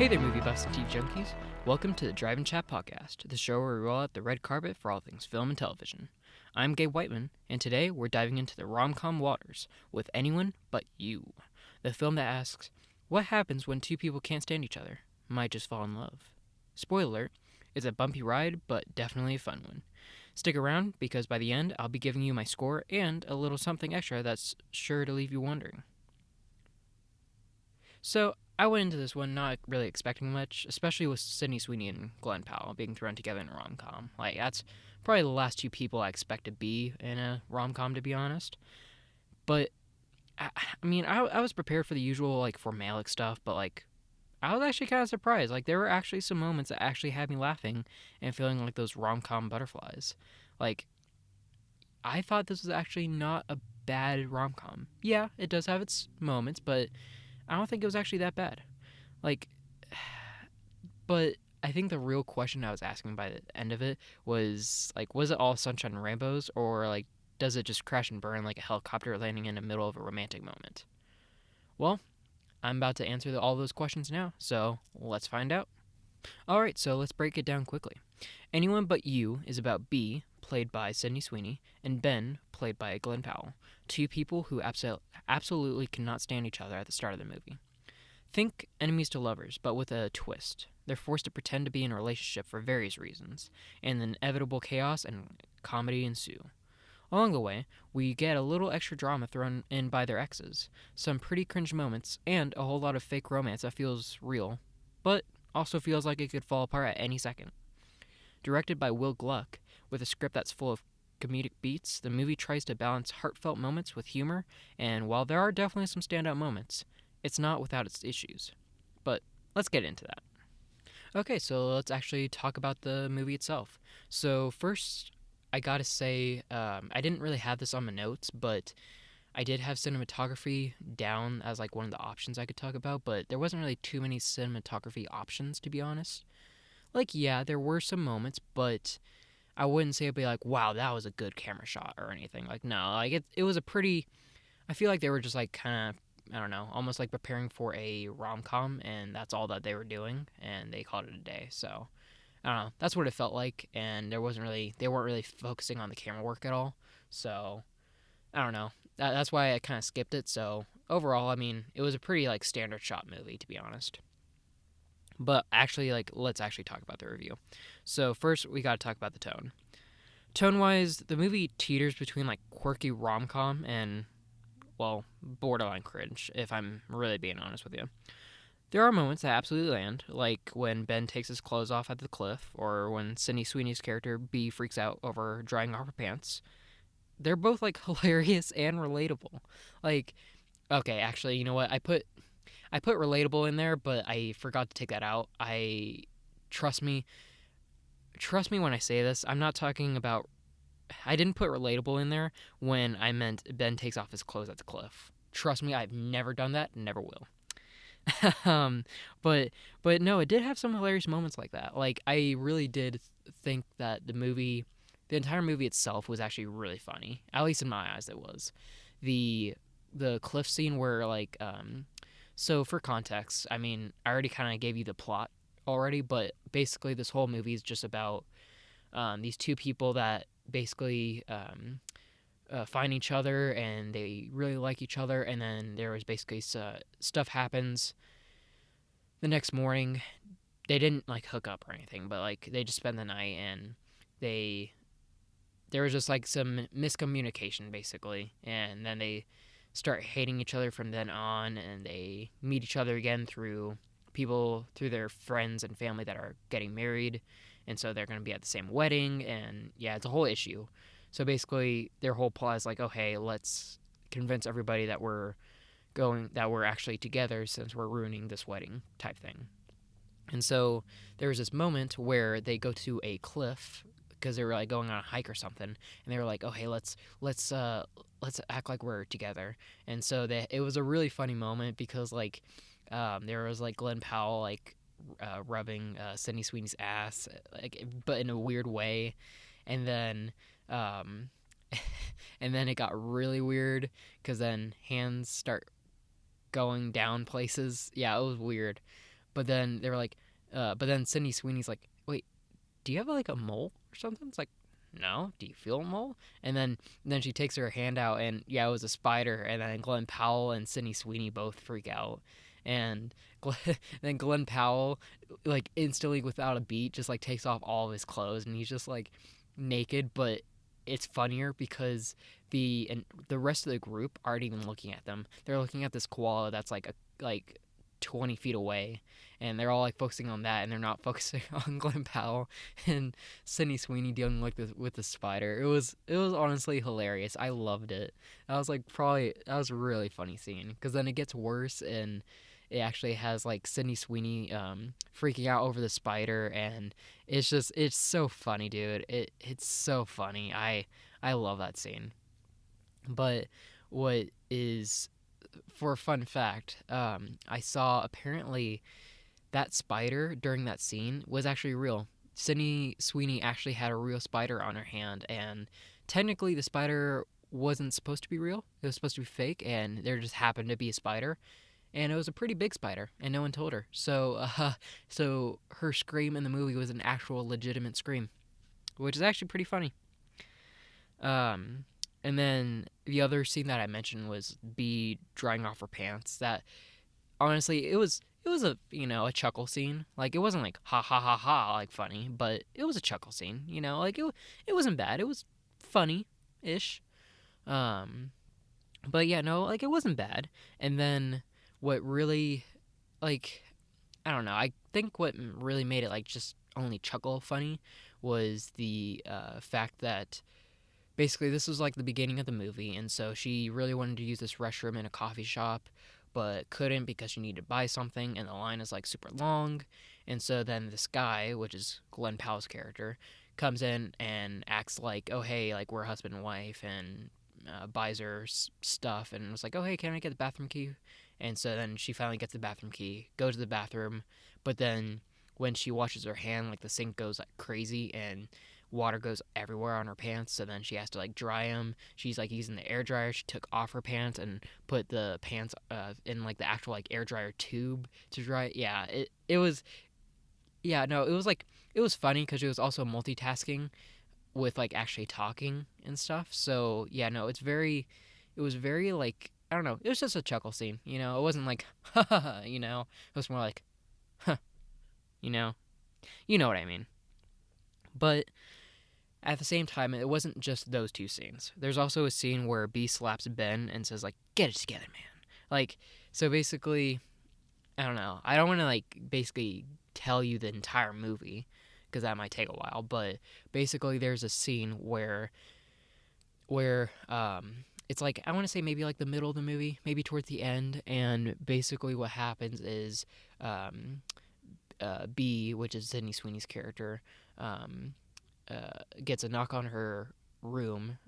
Hey there, movie buffs and TV junkies. Welcome to the Drive and Chat podcast, the show where we roll out the red carpet for all things film and television. I'm Gabe Whiteman, and today we're diving into the rom-com waters with Anyone But You, the film that asks, what happens when two people can't stand each other? Might just fall in love. Spoiler alert, it's a bumpy ride, but definitely a fun one. Stick around, because by the end, I'll be giving you my score and a little something extra that's sure to leave you wondering. So, I went into this one not really expecting much, especially with Sydney Sweeney and Glenn Powell being thrown together in a rom-com. Like, that's probably the last two people I expect to be in a rom-com, to be honest. But, I was prepared for the usual, formalic stuff, but, I was actually kind of surprised. There were actually some moments that actually had me laughing and feeling like those rom-com butterflies. I thought this was actually not a bad rom-com. Yeah, it does have its moments, but I don't think it was actually that bad. But I think the real question I was asking by the end of it was it all sunshine and rainbows, or does it just crash and burn like a helicopter landing in the middle of a romantic moment? Well, I'm about to answer all those questions now, so let's find out. Alright, so let's break it down quickly. Anyone But You is about B, played by Sydney Sweeney, and Ben, played by Glenn Powell, two people who absolutely cannot stand each other at the start of the movie. Think enemies to lovers, but with a twist. They're forced to pretend to be in a relationship for various reasons, and the inevitable chaos and comedy ensue. Along the way, we get a little extra drama thrown in by their exes, some pretty cringe moments, and a whole lot of fake romance that feels real, but also feels like it could fall apart at any second. Directed by Will Gluck, with a script that's full of comedic beats, the movie tries to balance heartfelt moments with humor, and while there are definitely some standout moments, it's not without its issues. But let's get into that. Okay, so let's actually talk about the movie itself. So first, I gotta say, I didn't really have this on my notes, but I did have cinematography down as one of the options I could talk about, but there wasn't really too many cinematography options, to be honest. Yeah, there were some moments, but I wouldn't say it'd be wow, that was a good camera shot or anything. No, it was a pretty. I feel like they were just kind of, I don't know, almost preparing for a rom com, and that's all that they were doing, and they called it a day. So I don't know, that's what it felt like, and they weren't really focusing on the camera work at all. So I don't know, that's why I kind of skipped it. So overall, it was a pretty standard shot movie, to be honest. But actually, let's actually talk about the review. So first, we gotta talk about the tone. Tone-wise, the movie teeters between quirky rom-com and, well, borderline cringe, if I'm really being honest with you. There are moments that absolutely land, like when Ben takes his clothes off at the cliff, or when Sydney Sweeney's character B freaks out over drying off her pants. They're both hilarious and relatable. Okay, actually, you know what? I put relatable in there, but I forgot to take that out. Trust me when I say this. I'm not talking about. I didn't put relatable in there when I meant Ben takes off his clothes at the cliff. Trust me, I've never done that, never will. um, but no, it did have some hilarious moments like that. I really did think that the entire movie itself was actually really funny. At least in my eyes, it was. The cliff scene where so for context, I already kind of gave you the plot already, but basically this whole movie is just about these two people that basically find each other, and they really like each other, and then there was basically stuff happens the next morning. They didn't hook up or anything, but they just spend the night, and there was just some miscommunication basically, and then they start hating each other from then on, and they meet each other again through their friends and family that are getting married, and so they're going to be at the same wedding, and yeah, it's a whole issue. So basically their whole plot is oh, hey, let's convince everybody that we're actually together, since we're ruining this wedding type thing. And so there was this moment where they go to a cliff because they were going on a hike or something, and they were oh, hey, let's act like we're together. And so it was a really funny moment because there was Glenn Powell rubbing Sydney Sweeney's ass, but in a weird way, and then and then it got really weird because then hands start going down places. Yeah, it was weird. But then they were like, but then Sydney Sweeney's like, wait, do you have like a mole or something? It's like, no. Do you feel a mole? And then she takes her hand out, and yeah, it was a spider. And then Glenn Powell and Sydney Sweeney both freak out, and then Glenn Powell, like instantly without a beat, just like takes off all of his clothes, and he's just like naked. But it's funnier because the rest of the group aren't even looking at them. They're looking at this koala that's like 20 feet away, and they're all like focusing on that, and they're not focusing on Glenn Powell and Sydney Sweeney dealing like with the spider. It was honestly hilarious. I loved it. That was a really funny scene, because then it gets worse, and it actually has like Sydney Sweeney freaking out over the spider, and it's so funny, dude. It's so funny. I love that scene. But what is for a fun fact, I saw apparently that spider during that scene was actually real. Sydney Sweeney actually had a real spider on her hand, and technically the spider wasn't supposed to be real. It was supposed to be fake, and there just happened to be a spider, and it was a pretty big spider, and no one told her. So her scream in the movie was an actual legitimate scream, which is actually pretty funny. Um, and then the other scene that I mentioned was Bee drying off her pants. That honestly, it was a a chuckle scene. Like, it wasn't like ha ha ha ha like funny, but it was a chuckle scene. Like it wasn't bad. It was funny ish. Um, but yeah, no, like it wasn't bad. And then what really, like, I don't know. I think what really made it like just only chuckle funny was the fact that basically this was like the beginning of the movie, and so she really wanted to use this restroom in a coffee shop but couldn't because she needed to buy something, and the line is like super long. And so then this guy, which is Glenn Powell's character, comes in and acts like, oh hey, like we're husband and wife, and buys her stuff, and was like, oh hey, can I get the bathroom key? And so then she finally gets the bathroom key, goes to the bathroom, but then when she washes her hand, like the sink goes like crazy, and water goes everywhere on her pants. So then she has to like dry them. She's like using the air dryer. She took off her pants and put the pants in like the actual like air dryer tube to dry. Yeah, it was. Yeah, no, it was like it was funny because she was also multitasking with like actually talking and stuff. So yeah, no, it was very like, I don't know. It was just a chuckle scene. It wasn't like ha ha ha. It was more like huh. You know, you know what I mean. But at the same time, it wasn't just those two scenes. There's also a scene where B slaps Ben and says like, "Get it together, man." Like, so basically, I don't know. I don't want to like basically tell you the entire movie because that might take a while. But basically, there's a scene where it's like, I want to say maybe like the middle of the movie, maybe towards the end, and basically what happens is um, B, which is Sydney Sweeney's character, um, gets a knock on her room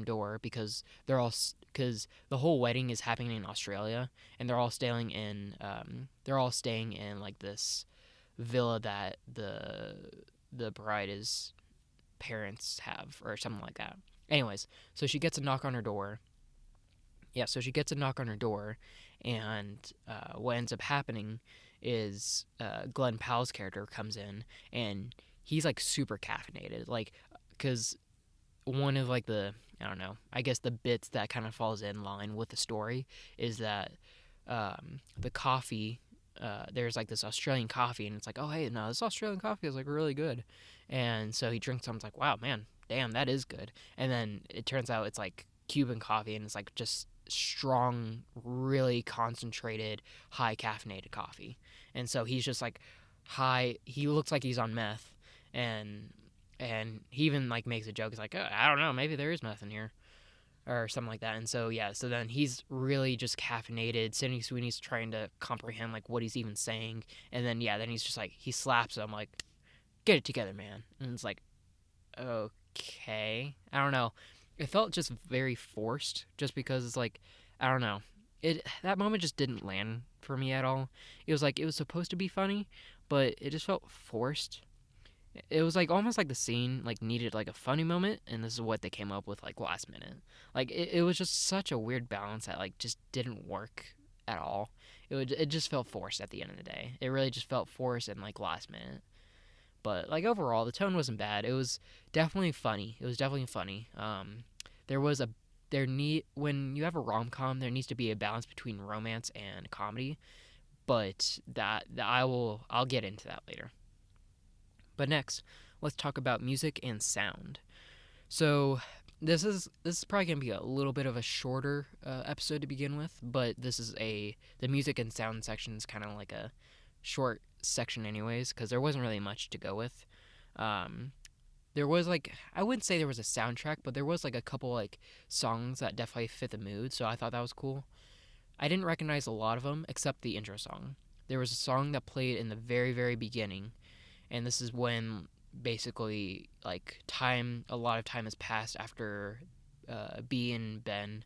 door, because because the whole wedding is happening in Australia, and they're all staying in like this villa that the bride's parents have or something like that. Anyways, so she gets a knock on her door. Yeah, so she gets a knock on her door, and what ends up happening is Glenn Powell's character comes in, and he's like super caffeinated, like, because one of like the, I don't know, I guess the bits that kind of falls in line with the story is that the coffee, there's like this Australian coffee, and it's like, oh hey, no, this Australian coffee is like really good, and so he drinks some, it's like, wow, man, damn, that is good. And then it turns out it's like Cuban coffee, and it's like just strong, really concentrated, high caffeinated coffee. And so he's just like high. He looks like he's on meth, and he even like makes a joke. He's like, oh, I don't know, maybe there is meth in here or something like that. And so yeah, so then he's really just caffeinated. Sydney Sweeney's trying to comprehend like what he's even saying, and then yeah, then he's just like, he slaps him like, get it together, man. And it's like, okay, I don't know. It felt just very forced, just because it's like, I don't know. That moment just didn't land for me at all. It was like it was supposed to be funny, but it just felt forced. It was like almost like the scene like needed like a funny moment, and this is what they came up with like last minute. Like it was just such a weird balance that like just didn't work at all. It just felt forced at the end of the day. It really just felt forced and like last minute. But like overall, the tone wasn't bad. It was definitely funny. It was definitely funny. There was a there need when you have a rom com, there needs to be a balance between romance and comedy. But I'll get into that later. But next, let's talk about music and sound. So this is probably gonna be a little bit of a shorter episode to begin with, but the music and sound section is kind of like a short section anyways because there wasn't really much to go with. Um, there was like I wouldn't say there was a soundtrack, but there was like a couple like songs that definitely fit the mood, so I thought that was cool. I didn't recognize a lot of them except the intro song. There was a song that played in the very very beginning, and this is when basically like time a lot of time has passed after B and Ben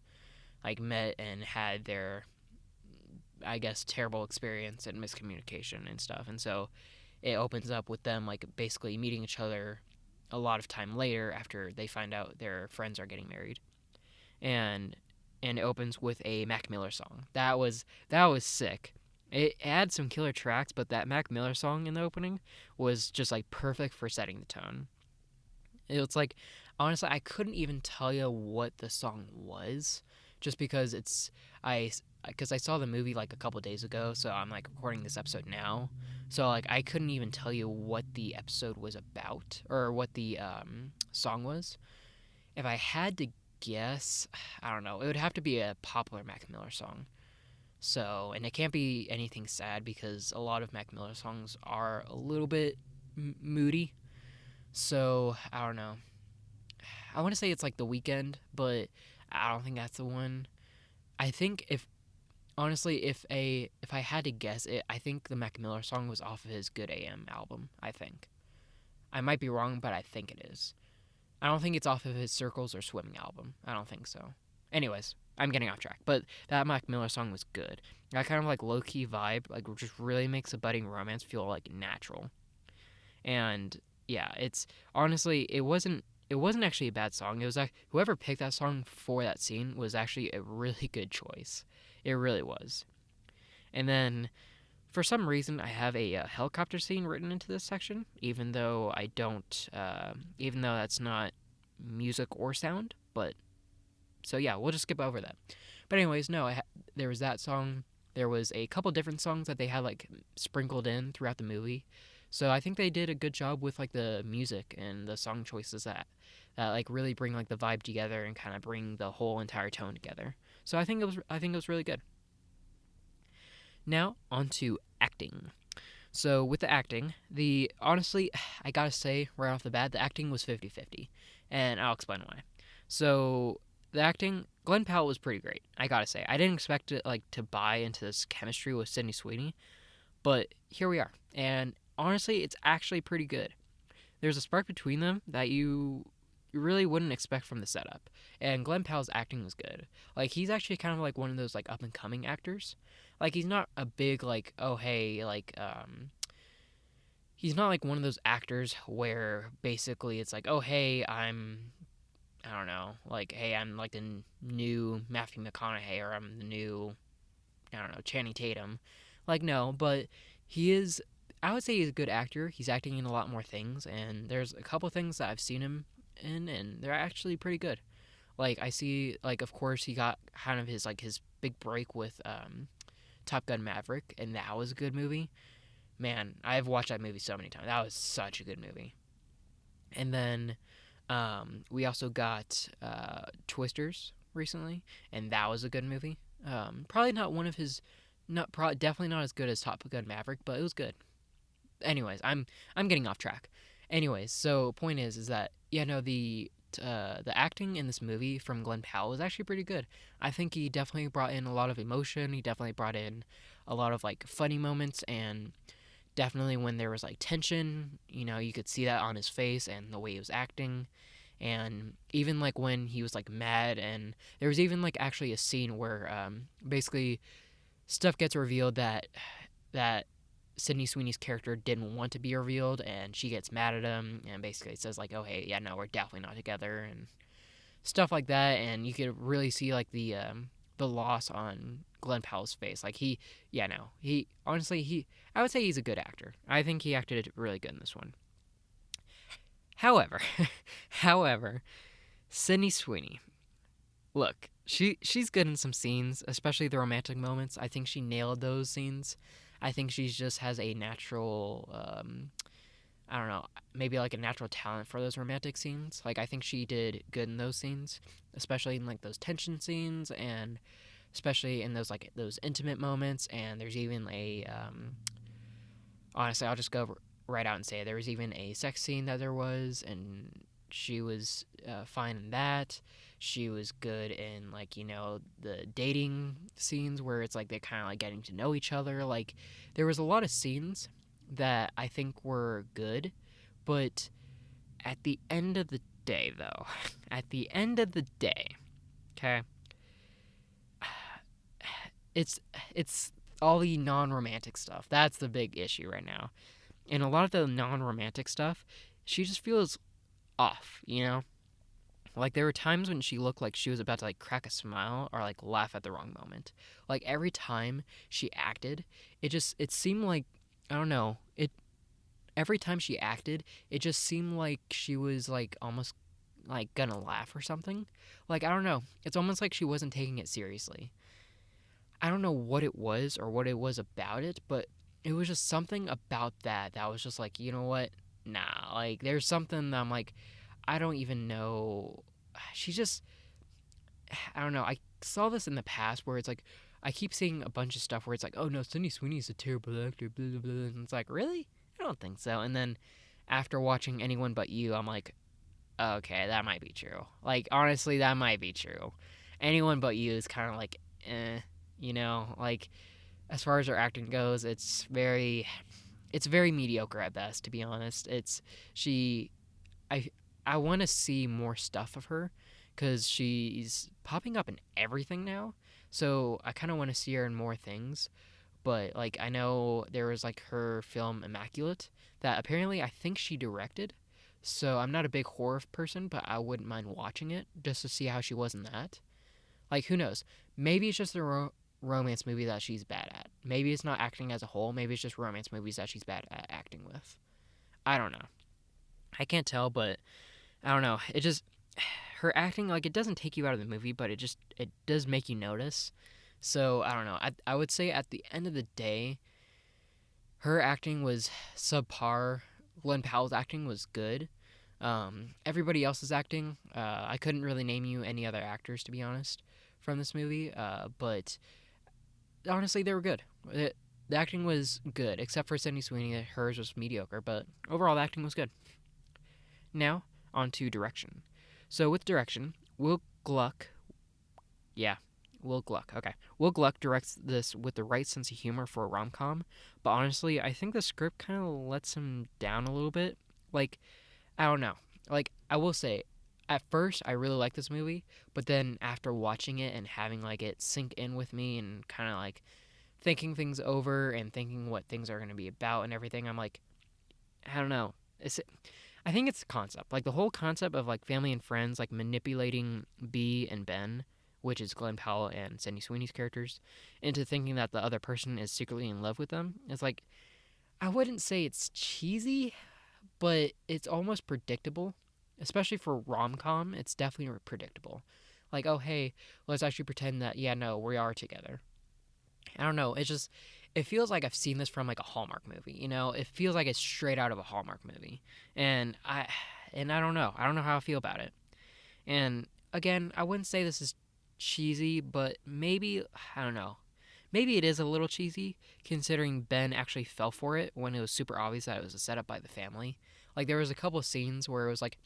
like met and had their I guess terrible experience and miscommunication and stuff, and so it opens up with them like basically meeting each other a lot of time later after they find out their friends are getting married, and it opens with a Mac Miller song. That was sick. It had some killer tracks, but that Mac Miller song in the opening was just like perfect for setting the tone. It was like honestly, I couldn't even tell you what the song was, just because I I saw the movie like a couple days ago, so I'm like recording this episode now. So like I couldn't even tell you what the episode was about or what the song was. If I had to guess, I don't know. It would have to be a popular Mac Miller song. So, and it can't be anything sad because a lot of Mac Miller songs are a little bit moody. So, I don't know. I want to say it's like The Weekend, but I don't think that's the one. I think if honestly, if I had to guess it, I think the Mac Miller song was off of his Good AM album. I think I might be wrong, but I think it is. I don't think it's off of his Circles or Swimming album. I don't think so. Anyways, I'm getting off track, but that Mac Miller song was good. That kind of like low key vibe, like just really makes a budding romance feel like natural. And yeah, it's honestly it wasn't actually a bad song. It was like whoever picked that song for that scene was actually a really good choice. It really was. And then for some reason, I have a helicopter scene written into this section, even though I don't, even though that's not music or sound. But so yeah, we'll just skip over that. But anyways, no, there was that song. There was a couple different songs that they had like sprinkled in throughout the movie. So I think they did a good job with like the music and the song choices that like really bring like the vibe together and kind of bring the whole entire tone together. So I think it was really good. Now on to acting. So with the acting, the honestly, I gotta say right off the bat, the acting was 50-50, and I'll explain why. So the acting, Glenn Powell was pretty great. I gotta say, I didn't expect it like to buy into this chemistry with Sydney Sweeney, but here we are, and honestly, it's actually pretty good. There's a spark between them that you really wouldn't expect from the setup. And Glenn Powell's acting was good. Like he's actually kind of like one of those like up and coming actors. Like he's not a big like oh hey like he's not like one of those actors where basically it's like oh hey I don't know like hey I'm like the new Matthew McConaughey or I'm the new I don't know Channing Tatum. Like no, but he is I would say he's a good actor. He's acting in a lot more things, and there's a couple things that I've seen him in, and they're actually pretty good. Like I see, like of course he got kind of his big break with Top Gun Maverick, and that was a good movie. Man, I've watched that movie so many times. That was such a good movie. And then we also got Twisters recently, and that was a good movie. Probably not one of his, definitely not as good as Top Gun Maverick, but it was good. Anyways, I'm getting off track. Anyways, so point is that yeah no the acting in this movie from Glenn Powell was actually pretty good. I think he definitely brought in a lot of emotion. He definitely brought in a lot of like funny moments, and definitely when there was like tension, you could see that on his face and the way he was acting. And even like when he was like mad, and there was even like actually a scene where basically stuff gets revealed that Sydney Sweeney's character didn't want to be revealed, and she gets mad at him and basically says like, "Oh hey, yeah, no, we're definitely not together," and stuff like that. And you could really see like the loss on Glenn Powell's face. Like yeah, no, he honestly I would say he's a good actor. I think he acted really good in this one. However, however, Sydney Sweeney, look, she's good in some scenes, especially the romantic moments. I think she nailed those scenes. I think she just has a natural, I don't know, maybe like a natural talent for those romantic scenes. Like I think she did good in those scenes, especially in like those tension scenes and especially in those like those intimate moments. And there's even a honestly, I'll just go right out and say it. There was even a sex scene that there was, and she was fine in that. She was good in like the dating scenes where it's like they're kind of like getting to know each other. Like there was a lot of scenes that I think were good, but at the end of the day, though, at the end of the day, okay, it's all the non-romantic stuff. That's the big issue right now. And a lot of the non-romantic stuff, she just feels off, you know? Like there were times when she looked like she was about to like crack a smile or like laugh at the wrong moment. Like every time she acted, it seemed like I don't know. It every time she acted, it just seemed like she was like almost like gonna laugh or something. Like I don't know. It's almost like she wasn't taking it seriously. I don't know what it was or what it was about it, but it was just something about that was just like, you know what? Nah, like there's something that I'm like, I don't even know. She just, I don't know. I saw this in the past where it's like, I keep seeing a bunch of stuff where it's like, oh no, Sydney Sweeney's a terrible actor, blah, blah, blah. And it's like, really? I don't think so. And then after watching Anyone But You, I'm like, okay, that might be true. Like, honestly, that might be true. Anyone But You is kind of like, like as far as her acting goes, it's very mediocre at best, to be honest. She I I want to see more stuff of her cuz she's popping up in everything now. So I kind of want to see her in more things, but like I know there was like her film Immaculate that apparently I think she directed. So I'm not a big horror person, but I wouldn't mind watching it just to see how she was in that. Like, who knows? Maybe it's just a romance movie that she's bad at. Maybe it's not acting as a whole. Maybe it's just romance movies that she's bad at acting with. I don't know. I can't tell, but I don't know. It just her acting like it doesn't take you out of the movie, but it does make you notice. So I don't know. I would say at the end of the day, her acting was subpar. Glenn Powell's acting was good. Everybody else's acting, I couldn't really name you any other actors to be honest from this movie, but honestly, they were good. The acting was good, except for Sydney Sweeney. Hers was mediocre, but overall, the acting was good. Now, on to direction. So, with direction, Will Gluck, yeah, Will Gluck, okay. Will Gluck directs this with the right sense of humor for a rom com, but honestly, I think the script kind of lets him down a little bit. Like, I don't know. Like, I will say, at first, I really liked this movie, but then after watching it and having, like, it sink in with me and kind of, like, thinking things over and thinking what things are going to be about and everything, I'm like, I don't know. I think it's the concept. Like, the whole concept of, like, family and friends, like, manipulating B and Ben, which is Glenn Powell and Sydney Sweeney's characters, into thinking that the other person is secretly in love with them. It's like, I wouldn't say it's cheesy, but it's almost predictable, especially for rom-com. It's definitely predictable. Like, oh hey, let's actually pretend that yeah, no, we are together. I don't know. It feels like I've seen this from like a Hallmark movie. It feels like it's straight out of a Hallmark movie, and I don't know. I don't know how I feel about it. And again, I wouldn't say this is cheesy, but maybe I don't know. Maybe it is a little cheesy, considering Ben actually fell for it when it was super obvious that it was a setup by the family. Like, there was a couple of scenes where it was like,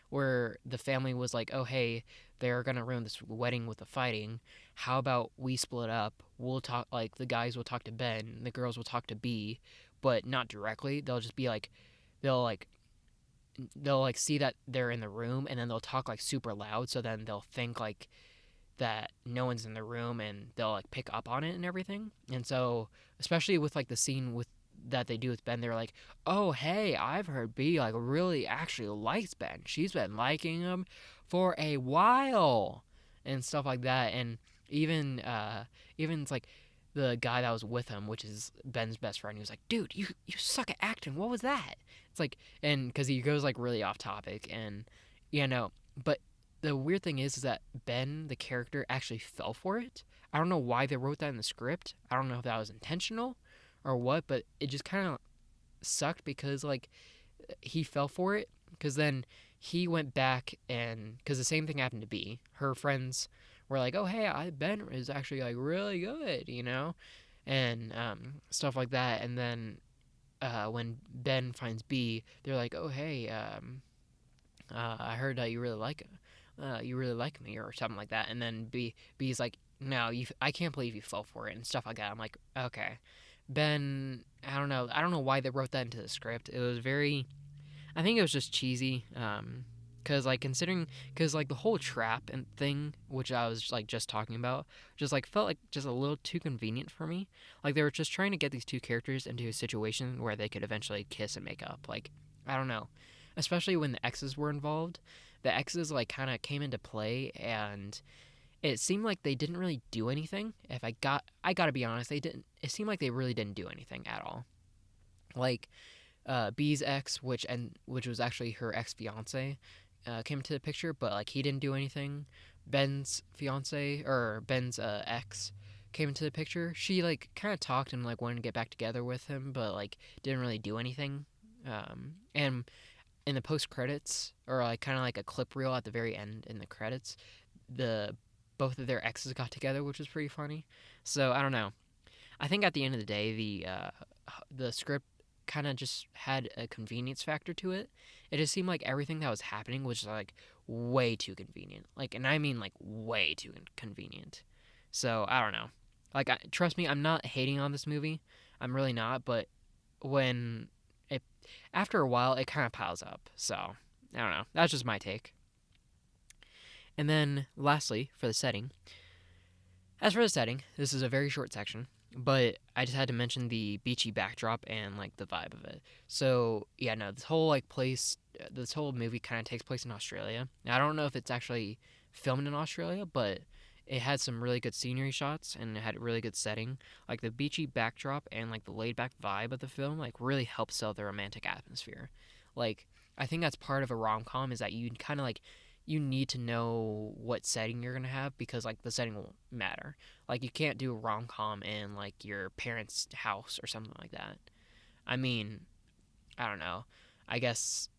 where the family was like, oh, hey, they're going to ruin this wedding with the fighting. How about we split up? We'll talk, like, the guys will talk to Ben, the girls will talk to B, but not directly. They'll just be like, they'll, like, see that they're in the room, and then they'll talk, like, super loud, so then they'll think, like, that no one's in the room and they'll like pick up on it and everything. And so especially with like the scene with that they do with Ben, they're like, oh hey, I've heard B like really actually likes Ben. She's been liking him for a while and stuff like that. And Even even it's like the guy that was with him, which is Ben's best friend, he was like, "Dude, you suck at acting. What was that?" It's like, and because he goes like really off topic, and yeah, no, but the weird thing is that Ben, the character, actually fell for it. I don't know why they wrote that in the script. I don't know if that was intentional or what, but it just kind of sucked because like he fell for it because then he went back and because the same thing happened to B. Her friends were like, "Oh hey, Ben is actually like really good," and stuff like that. And then when Ben finds B, they're like, "Oh hey, I heard that you really like me or something like that." And then B's like, "No, I can't believe you fell for it," and stuff like that. I'm like, okay, Ben. I don't know why they wrote that into the script. It was very I think it was just cheesy. Cause like considering, cause like the whole trap and thing, which I was like just talking about, just like felt like just a little too convenient for me. Like they were just trying to get these two characters into a situation where they could eventually kiss and make up. Like I don't know, especially when the exes were involved. The exes like kind of came into play, and it seemed like they didn't really do anything. If I gotta be honest, they didn't. It seemed like they really didn't do anything at all. Like B's ex, which was actually her ex fiance, came into the picture, but like he didn't do anything. Ben's fiance or Ben's ex came into the picture. She like kind of talked and like wanted to get back together with him, but like didn't really do anything. And in the post credits or like kind of like a clip reel at the very end in the credits, the both of their exes got together, which was pretty funny. So I don't know. I think at the end of the day, the script kind of just had a convenience factor to it. It just seemed like everything that was happening was like way too convenient. Like, and I mean like way too convenient. So I don't know. Like, trust me, I'm not hating on this movie. I'm really not. But when it after a while, it kind of piles up. So I don't know. That's just my take. And then lastly, for the setting, as for the setting, this is a very short section, but I just had to mention the beachy backdrop and like the vibe of it. So yeah, no, this whole movie kind of takes place in Australia. Now, I don't know if it's actually filmed in Australia, but it had some really good scenery shots and it had a really good setting. Like the beachy backdrop and like the laid back vibe of the film, like really helps sell the romantic atmosphere. Like I think that's part of a rom com is that you kind of like you need to know what setting you're gonna have because like the setting will matter. Like you can't do a rom com in like your parents' house or something like that. I mean, I don't know. I guess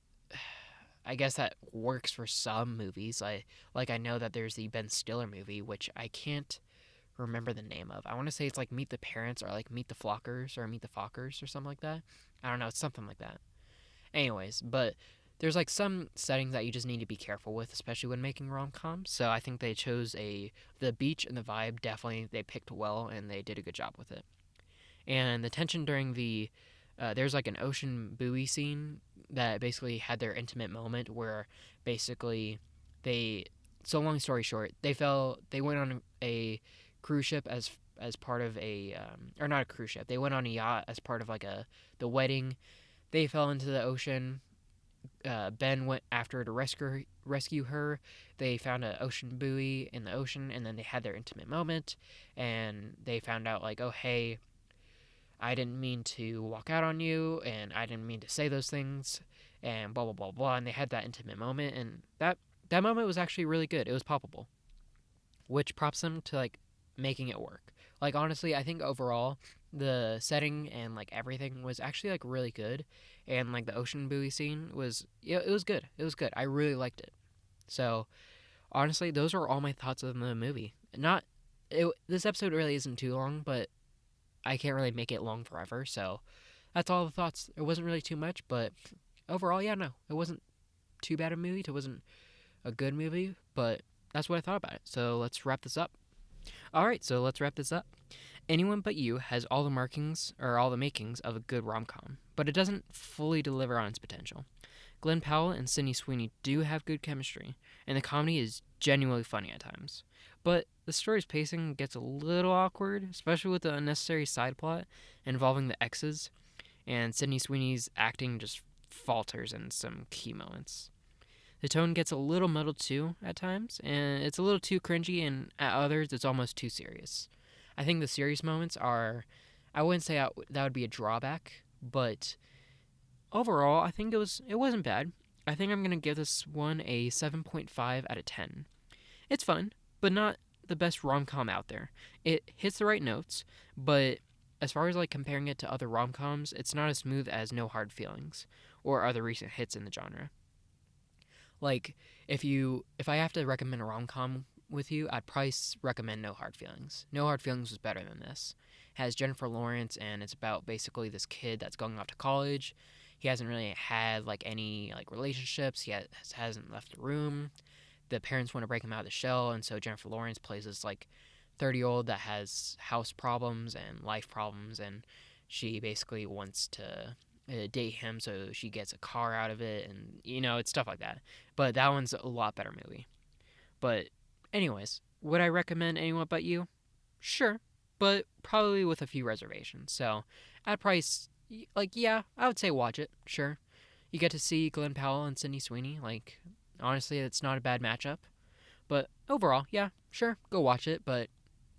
I guess that works for some movies. I know that there's the Ben Stiller movie, which I can't remember the name of. I want to say it's like Meet the Parents or like Meet the Flockers or Meet the Fockers or something like that. I don't know. It's something like that. Anyways, but there's like some settings that you just need to be careful with, especially when making rom coms. So I think they chose the beach and the vibe definitely they picked well and they did a good job with it. And the tension during there's like an ocean buoy scene that basically had their intimate moment where basically they so long story short they went on a cruise ship as part of a or not a cruise ship, they went on a yacht as part of like the wedding. They fell into the ocean. Ben went after her to rescue her. They found an ocean buoy in the ocean, and then they had their intimate moment. And they found out like, oh hey, I didn't mean to walk out on you, and I didn't mean to say those things, and blah blah blah blah. And they had that intimate moment, and that moment was actually really good. It was palpable, which props them to like making it work. Like honestly, I think overall the setting and like everything was actually like really good, and like the ocean buoy scene was yeah, it was good. It was good. I really liked it. So honestly, those are all my thoughts on the movie. Not this episode really isn't too long, but I can't really make it long forever. So that's all the thoughts. It wasn't really too much, but overall, yeah, no, it wasn't too bad a movie. It wasn't a good movie, but that's what I thought about it. So let's wrap this up. All right, so let's wrap this up. Anyone But You has all the markings or all the makings of a good rom com, but it doesn't fully deliver on its potential. Glenn Powell and Sydney Sweeney do have good chemistry, and the comedy is genuinely funny at times. But the story's pacing gets a little awkward, especially with the unnecessary side plot involving the exes, and Sydney Sweeney's acting just falters in some key moments. The tone gets a little muddled too at times, and it's a little too cringy, and at others, it's almost too serious. I think the serious moments are, I wouldn't say that would be a drawback, but overall, I think it wasn't bad. I think I'm gonna give this one a 7.5 out of 10. It's fun, but not the best rom com out there. It hits the right notes, but as far as like comparing it to other rom coms, it's not as smooth as No Hard Feelings or other recent hits in the genre. Like if I have to recommend a rom com with you, I'd probably recommend No Hard Feelings. No Hard Feelings was better than this. It has Jennifer Lawrence, and it's about basically this kid that's going off to college. He hasn't really had like any like relationships. Hasn't left the room. The parents want to break him out of the shell, and so Jennifer Lawrence plays this like 30-year-old that has house problems and life problems, and she basically wants to date him so she gets a car out of it, and it's stuff like that. But that one's a lot better movie. But anyways, would I recommend Anyone But You? Sure, but probably with a few reservations. So I'd probably yeah, I would say watch it. Sure, you get to see Glenn Powell and Sydney Sweeney. Like honestly, it's not a bad matchup. But overall, yeah, sure, go watch it, but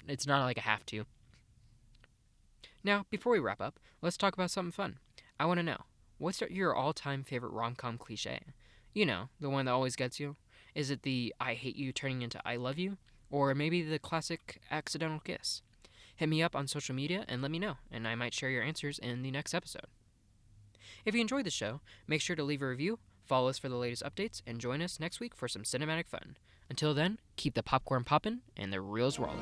it's not like a have to. Now, before we wrap up, let's talk about something fun. I want to know, what's your all-time favorite rom-com cliche? You know, the one that always gets you? Is it the I hate you turning into I love you? Or maybe the classic accidental kiss? Hit me up on social media and let me know, and I might share your answers in the next episode. If you enjoyed the show, make sure to leave a review, follow us for the latest updates, and join us next week for some cinematic fun. Until then, keep the popcorn poppin' and the reels rollin'.